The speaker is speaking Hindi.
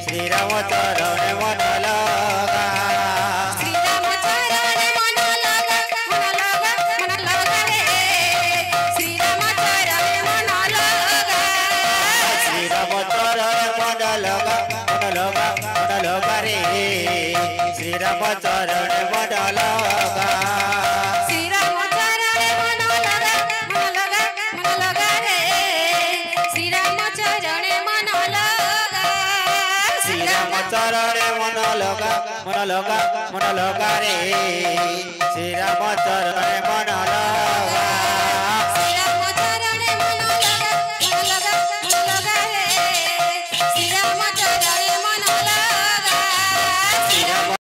श्री राम चरण मन लगा श्री राम चरण मन लगा मन लगा मन लगा रे श्री राम चरण मन लगा श्री राम चरण मन लगा मन लगा मन लगा रे श्री राम चरण मन लगा श्री राम चरण मन लगा मन लगा मन लगा रे श्री राम चरण मन लगा श्री राम चरण मन लगा मन लगा मन लगा रे श्री राम चरण मन लगा।